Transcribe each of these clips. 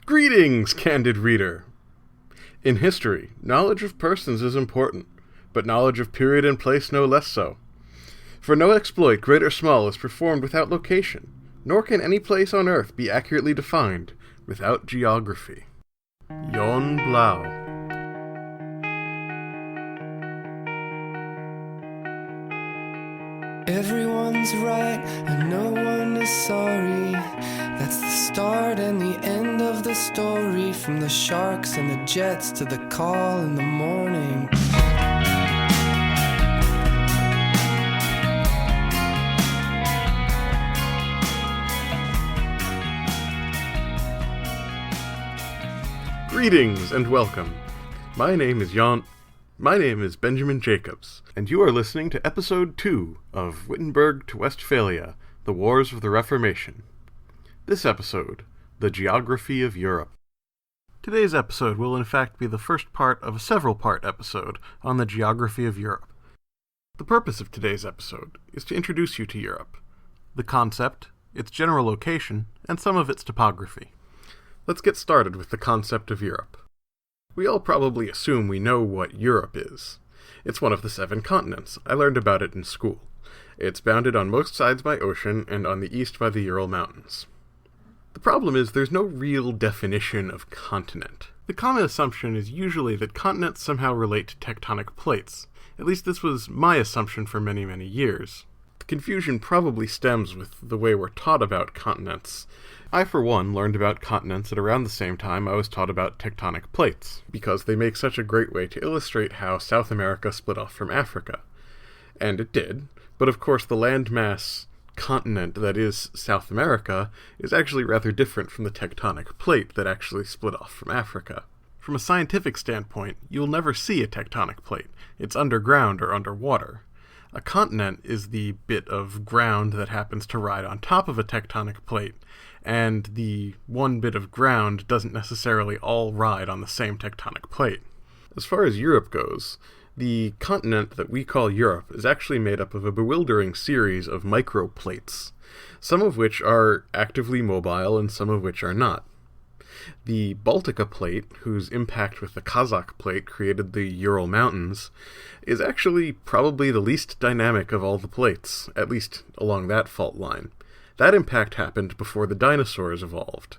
Greetings, candid reader! In history, knowledge of persons is important, but knowledge of period and place no less so. For no exploit, great or small, is performed without location, nor can any place on earth be accurately defined without geography. Jon Blau. Everyone's right and no one is sorry. That's the start and the end of the story. From the sharks and the jets to the call in the morning. Greetings and welcome. My name is Benjamin Jacobs, and you are listening to Episode 2 of Wittenberg to Westphalia, The Wars of the Reformation. This episode, The Geography of Europe. Today's episode will in fact be the first part of a several-part episode on the geography of Europe. The purpose of today's episode is to introduce you to Europe, the concept, its general location, and some of its topography. Let's get started with the concept of Europe. We all probably assume we know what Europe is. It's one of the 7 continents. I learned about it in school. It's bounded on most sides by ocean and on the east by the Ural Mountains. The problem is there's no real definition of continent. The common assumption is usually that continents somehow relate to tectonic plates. At least this was my assumption for many, many years. The confusion probably stems with the way we're taught about continents. I, for one, learned about continents at around the same time I was taught about tectonic plates, because they make such a great way to illustrate how South America split off from Africa. And it did, but of course the landmass continent that is South America is actually rather different from the tectonic plate that actually split off from Africa. From a scientific standpoint, you'll never see a tectonic plate. It's underground or underwater. A continent is the bit of ground that happens to ride on top of a tectonic plate, and the one bit of ground doesn't necessarily all ride on the same tectonic plate. As far as Europe goes, the continent that we call Europe is actually made up of a bewildering series of microplates, some of which are actively mobile and some of which are not. The Baltica plate, whose impact with the Kazakh plate created the Ural Mountains, is actually probably the least dynamic of all the plates, at least along that fault line. That impact happened before the dinosaurs evolved.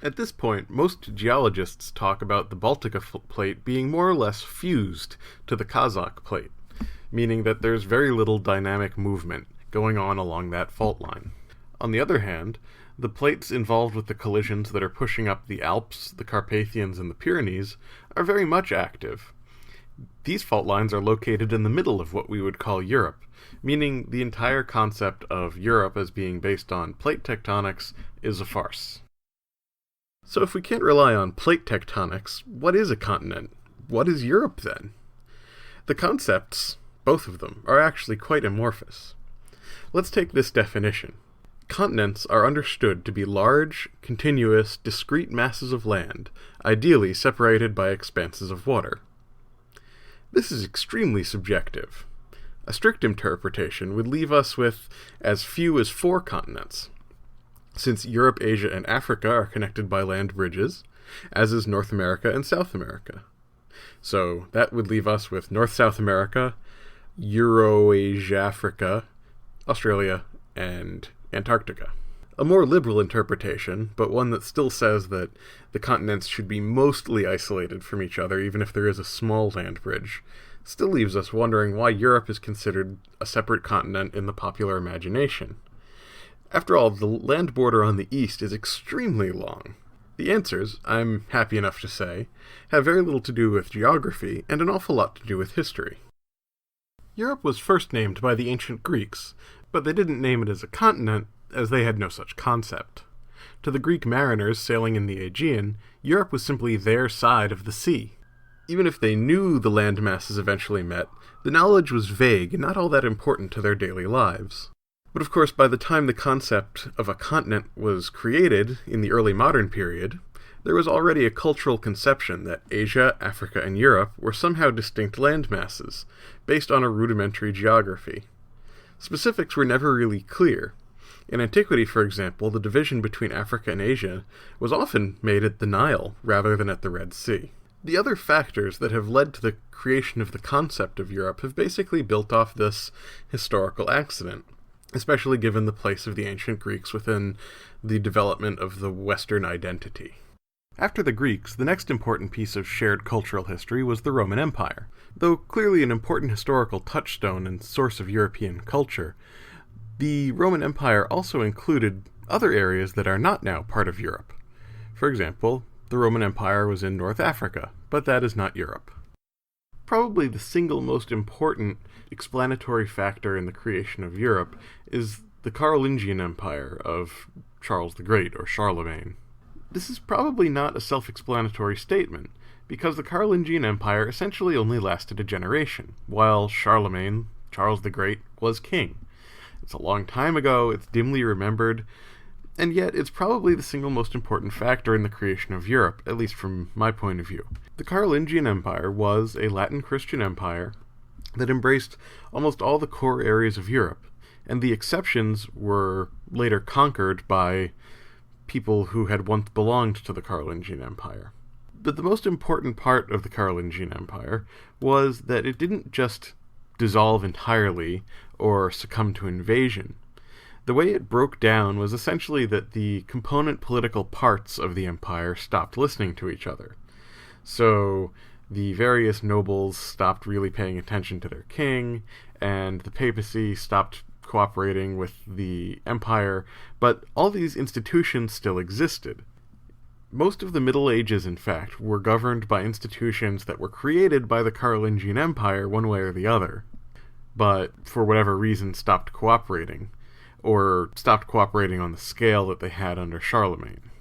At this point, most geologists talk about the Baltica plate being more or less fused to the Kazakh plate, meaning that there's very little dynamic movement going on along that fault line. On the other hand, the plates involved with the collisions that are pushing up the Alps, the Carpathians, and the Pyrenees are very much active. These fault lines are located in the middle of what we would call Europe, meaning the entire concept of Europe as being based on plate tectonics is a farce. So if we can't rely on plate tectonics, what is a continent? What is Europe then? The concepts, both of them, are actually quite amorphous. Let's take this definition. Continents are understood to be large, continuous, discrete masses of land, ideally separated by expanses of water. This is extremely subjective. A strict interpretation would leave us with as few as 4 continents, since Europe, Asia, and Africa are connected by land bridges, as is North America and South America. So that would leave us with North-South America, Eurasia-Africa, Australia, and Antarctica. A more liberal interpretation, but one that still says that the continents should be mostly isolated from each other, even if there is a small land bridge, still leaves us wondering why Europe is considered a separate continent in the popular imagination. After all, the land border on the east is extremely long. The answers, I'm happy enough to say, have very little to do with geography and an awful lot to do with history. Europe was first named by the ancient Greeks, but they didn't name it as a continent, as they had no such concept. To the Greek mariners sailing in the Aegean, Europe was simply their side of the sea. Even if they knew the land masses eventually met, the knowledge was vague and not all that important to their daily lives. But of course, by the time the concept of a continent was created in the early modern period, there was already a cultural conception that Asia, Africa, and Europe were somehow distinct land masses, based on a rudimentary geography. Specifics were never really clear. In antiquity, for example, the division between Africa and Asia was often made at the Nile rather than at the Red Sea. The other factors that have led to the creation of the concept of Europe have basically built off this historical accident, especially given the place of the ancient Greeks within the development of the Western identity. After the Greeks, the next important piece of shared cultural history was the Roman Empire. Though clearly an important historical touchstone and source of European culture, the Roman Empire also included other areas that are not now part of Europe. For example, the Roman Empire was in North Africa, but that is not Europe. Probably the single most important explanatory factor in the creation of Europe is the Carolingian Empire of Charles the Great, or Charlemagne. This is probably not a self-explanatory statement, because the Carolingian Empire essentially only lasted a generation, while Charlemagne, Charles the Great, was king. It's a long time ago, it's dimly remembered, and yet it's probably the single most important factor in the creation of Europe, at least from my point of view. The Carolingian Empire was a Latin Christian empire that embraced almost all the core areas of Europe, and the exceptions were later conquered by people who had once belonged to the Carolingian Empire. But the most important part of the Carolingian Empire was that it didn't just dissolve entirely or succumb to invasion. The way it broke down was essentially that the component political parts of the empire stopped listening to each other. So the various nobles stopped really paying attention to their king, and the papacy stopped cooperating with the empire, but all these institutions still existed. Most of the Middle Ages, in fact, were governed by institutions that were created by the Carolingian Empire one way or the other, but for whatever reason stopped cooperating, or stopped cooperating on the scale that they had under Charlemagne.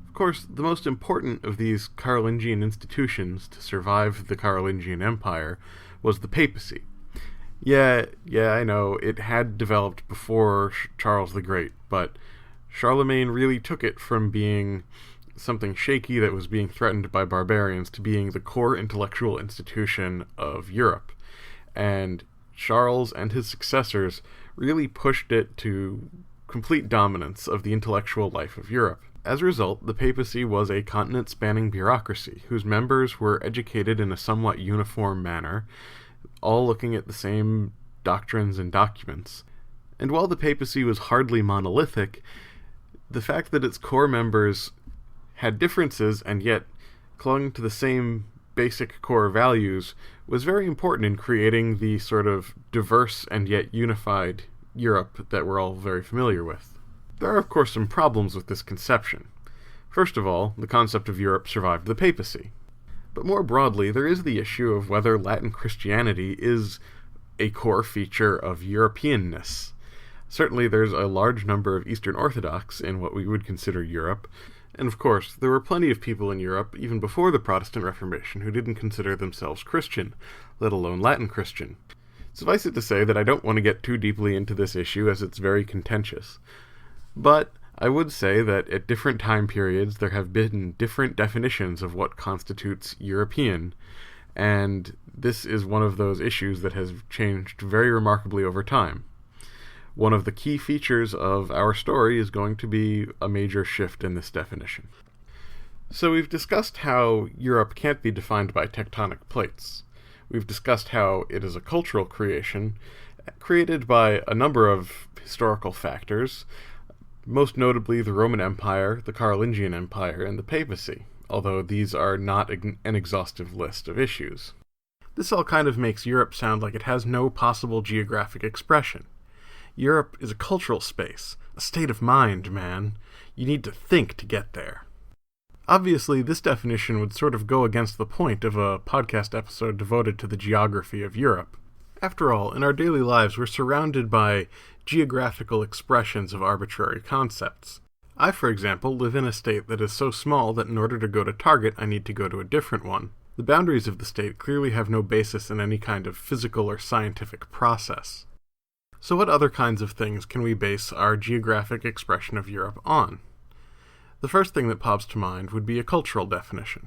Of course, the most important of these Carolingian institutions to survive the Carolingian Empire was the papacy. Yeah, I know, it had developed before Charles the Great, but Charlemagne really took it from being something shaky that was being threatened by barbarians to being the core intellectual institution of Europe. And Charles and his successors really pushed it to complete dominance of the intellectual life of Europe. As a result, the papacy was a continent-spanning bureaucracy whose members were educated in a somewhat uniform manner, all looking at the same doctrines and documents. And while the papacy was hardly monolithic, the fact that its core members had differences and yet clung to the same basic core values was very important in creating the sort of diverse and yet unified Europe that we're all very familiar with. There are, of course, some problems with this conception. First of all, the concept of Europe survived the papacy. But more broadly, there is the issue of whether Latin Christianity is a core feature of Europeanness. Certainly there's a large number of Eastern Orthodox in what we would consider Europe, and of course, there were plenty of people in Europe, even before the Protestant Reformation, who didn't consider themselves Christian, let alone Latin Christian. Suffice it to say that I don't want to get too deeply into this issue, as it's very contentious. But I would say that at different time periods there have been different definitions of what constitutes European, and this is one of those issues that has changed very remarkably over time. One of the key features of our story is going to be a major shift in this definition. So we've discussed how Europe can't be defined by tectonic plates. We've discussed how it is a cultural creation, created by a number of historical factors, most notably the Roman Empire, the Carolingian Empire, and the papacy, although these are not an exhaustive list of issues. This all kind of makes Europe sound like it has no possible geographic expression. Europe is a cultural space, a state of mind, man. You need to think to get there. Obviously, this definition would sort of go against the point of a podcast episode devoted to the geography of Europe. After all, in our daily lives, we're surrounded by geographical expressions of arbitrary concepts. I, for example, live in a state that is so small that in order to go to Target, I need to go to a different one. The boundaries of the state clearly have no basis in any kind of physical or scientific process. So what other kinds of things can we base our geographic expression of Europe on? The first thing that pops to mind would be a cultural definition.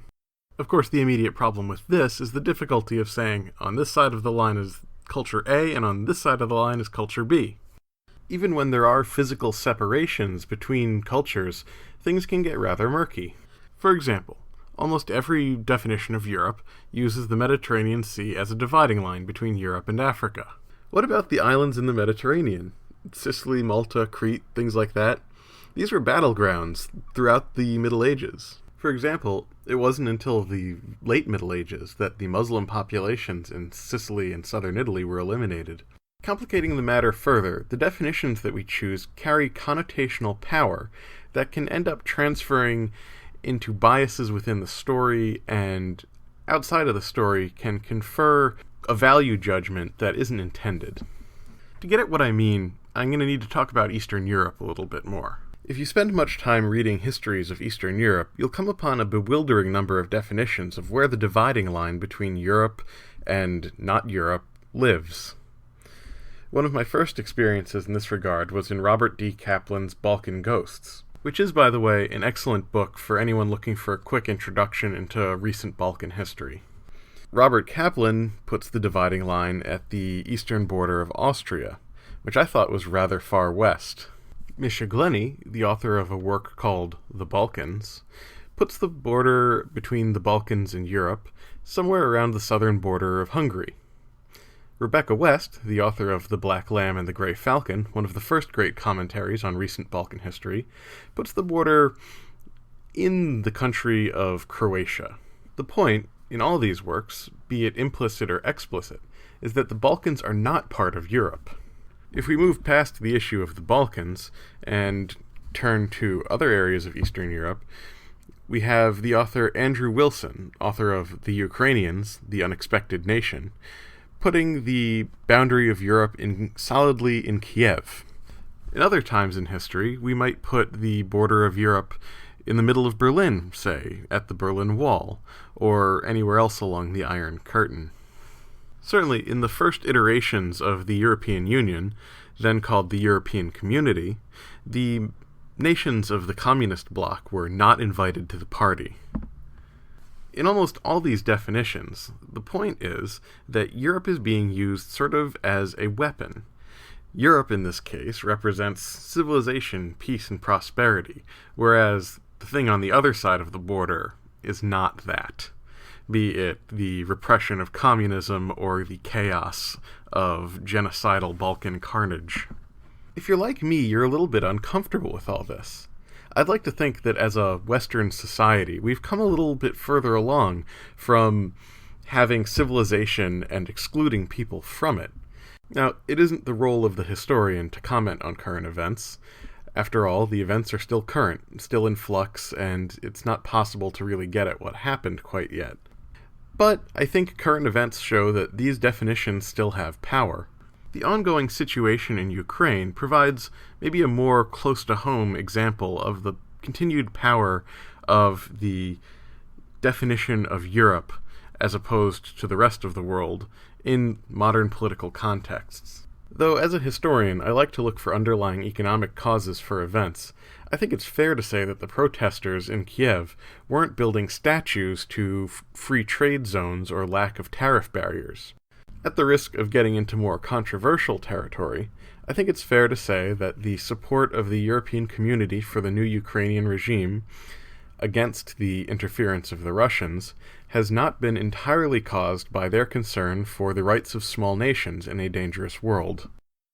Of course, the immediate problem with this is the difficulty of saying, on this side of the line is culture A, and on this side of the line is culture B. even when there are physical separations between cultures, things can get rather murky. For example, almost every definition of Europe uses the Mediterranean Sea as a dividing line between Europe and Africa. What about the islands in the Mediterranean? Sicily, Malta, Crete, things like that? These were battlegrounds throughout the Middle Ages. For example, it wasn't until the late Middle Ages that the Muslim populations in Sicily and southern Italy were eliminated. Complicating the matter further, the definitions that we choose carry connotational power that can end up transferring into biases within the story, and outside of the story can confer a value judgment that isn't intended. To get at what I mean, I'm going to need to talk about Eastern Europe a little bit more. If you spend much time reading histories of Eastern Europe, you'll come upon a bewildering number of definitions of where the dividing line between Europe and not Europe lives. One of my first experiences in this regard was in Robert D. Kaplan's Balkan Ghosts, which is, by the way, an excellent book for anyone looking for a quick introduction into recent Balkan history. Robert Kaplan puts the dividing line at the eastern border of Austria, which I thought was rather far west. Misha Glenny, the author of a work called The Balkans, puts the border between the Balkans and Europe somewhere around the southern border of Hungary. Rebecca West, the author of The Black Lamb and the Grey Falcon, one of the first great commentaries on recent Balkan history, puts the border in the country of Croatia. The point, in all these works, be it implicit or explicit, is that the Balkans are not part of Europe. If we move past the issue of the Balkans and turn to other areas of Eastern Europe, we have the author Andrew Wilson, author of The Ukrainians, The Unexpected Nation, putting the boundary of Europe solidly in Kiev. In other times in history, we might put the border of Europe in the middle of Berlin, say, at the Berlin Wall, or anywhere else along the Iron Curtain. Certainly, in the first iterations of the European Union, then called the European Community, the nations of the communist bloc were not invited to the party. In almost all these definitions, the point is that Europe is being used sort of as a weapon. Europe, in this case, represents civilization, peace, and prosperity, whereas the thing on the other side of the border is not that. Be it the repression of communism or the chaos of genocidal Balkan carnage. If you're like me, you're a little bit uncomfortable with all this. I'd like to think that as a Western society, we've come a little bit further along from having civilization and excluding people from it. Now, it isn't the role of the historian to comment on current events. After all, the events are still current, still in flux, and it's not possible to really get at what happened quite yet. But I think current events show that these definitions still have power. The ongoing situation in Ukraine provides maybe a more close-to-home example of the continued power of the definition of Europe as opposed to the rest of the world in modern political contexts. Though as a historian, I like to look for underlying economic causes for events, I think it's fair to say that the protesters in Kiev weren't building statues to free trade zones or lack of tariff barriers. At the risk of getting into more controversial territory, I think it's fair to say that the support of the European community for the new Ukrainian regime against the interference of the Russians has not been entirely caused by their concern for the rights of small nations in a dangerous world.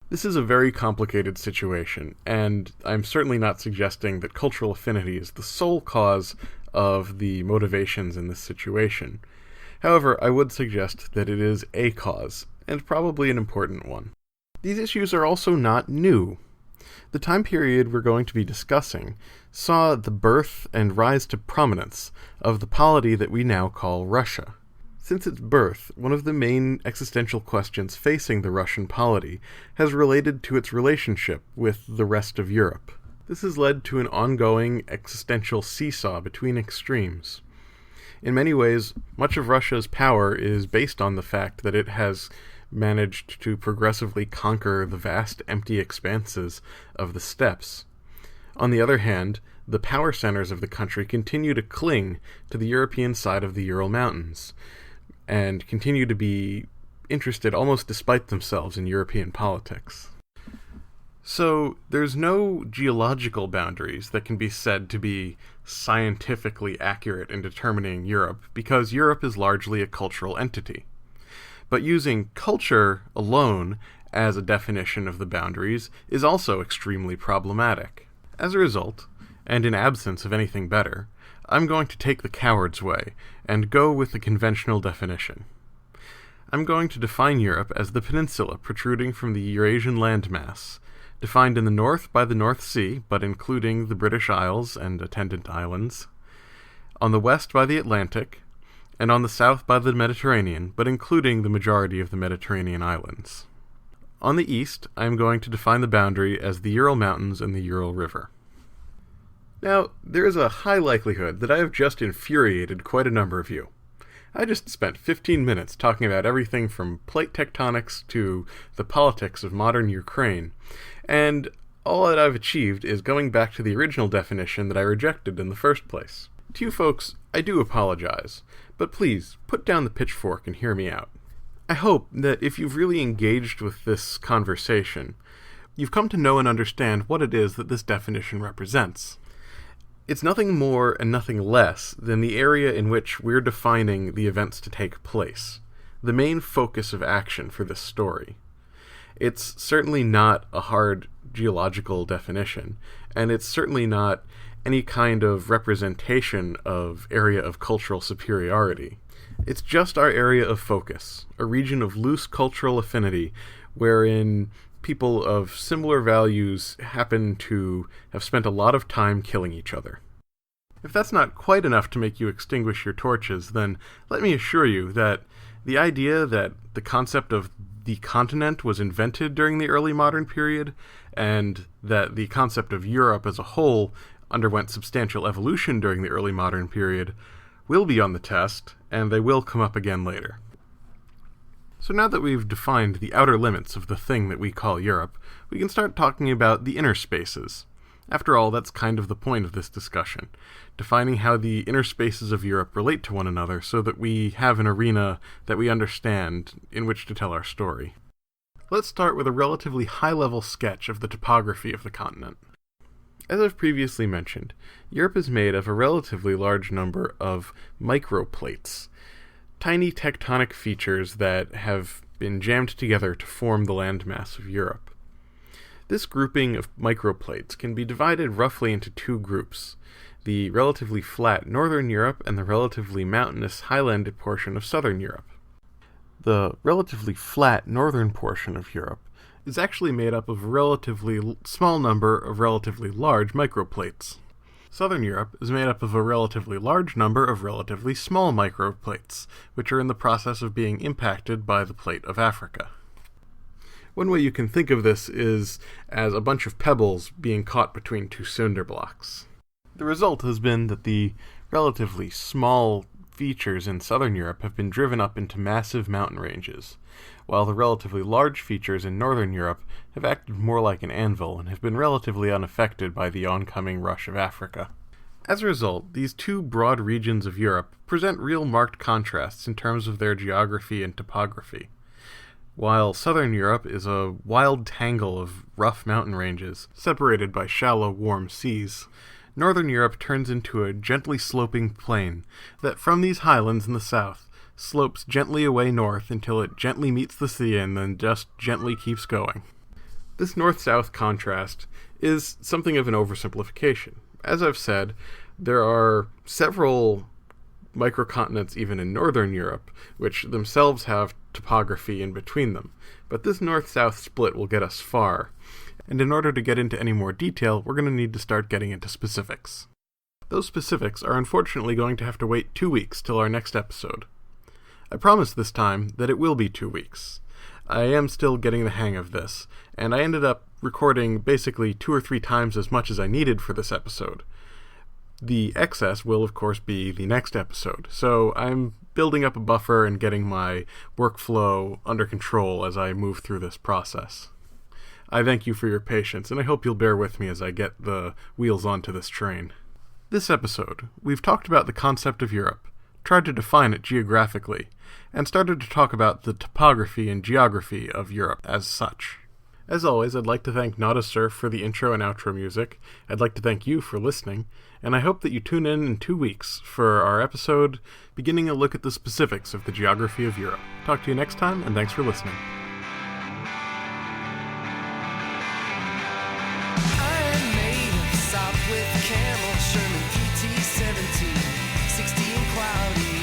This is a very complicated situation, and I'm certainly not suggesting that cultural affinity is the sole cause of the motivations in this situation. However, I would suggest that it is a cause, and probably an important one. These issues are also not new. The time period we're going to be discussing saw the birth and rise to prominence of the polity that we now call Russia. Since its birth, one of the main existential questions facing the Russian polity has related to its relationship with the rest of Europe. This has led to an ongoing existential seesaw between extremes. In many ways, much of Russia's power is based on the fact that it has managed to progressively conquer the vast empty expanses of the steppes. On the other hand, the power centers of the country continue to cling to the European side of the Ural Mountains, and continue to be interested almost despite themselves in European politics. So, there's no geological boundaries that can be said to be scientifically accurate in determining Europe, because Europe is largely a cultural entity. But using culture alone as a definition of the boundaries is also extremely problematic. As a result, and in absence of anything better, I'm going to take the coward's way and go with the conventional definition. I'm going to define Europe as the peninsula protruding from the Eurasian landmass, defined in the north by the North Sea, but including the British Isles and attendant islands, on the west by the Atlantic, and on the south by the Mediterranean, but including the majority of the Mediterranean islands. On the east, I am going to define the boundary as the Ural Mountains and the Ural River. Now, there is a high likelihood that I have just infuriated quite a number of you. I just spent 15 minutes talking about everything from plate tectonics to the politics of modern Ukraine, and all that I've achieved is going back to the original definition that I rejected in the first place. To you folks, I do apologize, but please, put down the pitchfork and hear me out. I hope that if you've really engaged with this conversation, you've come to know and understand what it is that this definition represents. It's nothing more and nothing less than the area in which we're defining the events to take place, the main focus of action for this story. It's certainly not a hard geological definition, and it's certainly not any kind of representation of area of cultural superiority. It's just our area of focus, a region of loose cultural affinity wherein people of similar values happen to have spent a lot of time killing each other. If that's not quite enough to make you extinguish your torches, then let me assure you that the idea that the concept of the continent was invented during the early modern period, and that the concept of Europe as a whole underwent substantial evolution during the early modern period, will be on the test, and they will come up again later. So now that we've defined the outer limits of the thing that we call Europe, we can start talking about the inner spaces. After all, that's kind of the point of this discussion, defining how the inner spaces of Europe relate to one another so that we have an arena that we understand in which to tell our story. Let's start with a relatively high-level sketch of the topography of the continent. As I've previously mentioned, Europe is made of a relatively large number of microplates, tiny tectonic features that have been jammed together to form the landmass of Europe. This grouping of microplates can be divided roughly into two groups, the relatively flat northern Europe and the relatively mountainous highlanded portion of southern Europe. The relatively flat northern portion of Europe is actually made up of a relatively small number of relatively large microplates. Southern Europe is made up of a relatively large number of relatively small microplates, which are in the process of being impacted by the plate of Africa. One way you can think of this is as a bunch of pebbles being caught between two cinder blocks. The result has been that the relatively small features in southern Europe have been driven up into massive mountain ranges, while the relatively large features in northern Europe have acted more like an anvil and have been relatively unaffected by the oncoming rush of Africa. As a result, these two broad regions of Europe present real marked contrasts in terms of their geography and topography. While southern Europe is a wild tangle of rough mountain ranges, separated by shallow, warm seas, northern Europe turns into a gently sloping plain that, from these highlands in the south, slopes gently away north until it gently meets the sea and then just gently keeps going. This north-south contrast is something of an oversimplification. As I've said, there are several microcontinents even in northern Europe, which themselves have topography in between them, but this north-south split will get us far, and in order to get into any more detail, we're going to need to start getting into specifics. Those specifics are unfortunately going to have to wait 2 weeks till our next episode. I promise this time that it will be 2 weeks. I am still getting the hang of this, and I ended up recording basically 2 or 3 times as much as I needed for this episode. The excess will, of course, be the next episode, so I'm building up a buffer and getting my workflow under control as I move through this process. I thank you for your patience, and I hope you'll bear with me as I get the wheels onto this train. This episode, we've talked about the concept of Europe, tried to define it geographically, and started to talk about the topography and geography of Europe as such. As always, I'd like to thank Not a Surf for the intro and outro music. I'd like to thank you for listening, and I hope that you tune in 2 weeks for our episode beginning a look at the specifics of the geography of Europe. Talk to you next time, and thanks for listening. I'm made of soft with camel, Sherman PT-17, 60 and cloudy.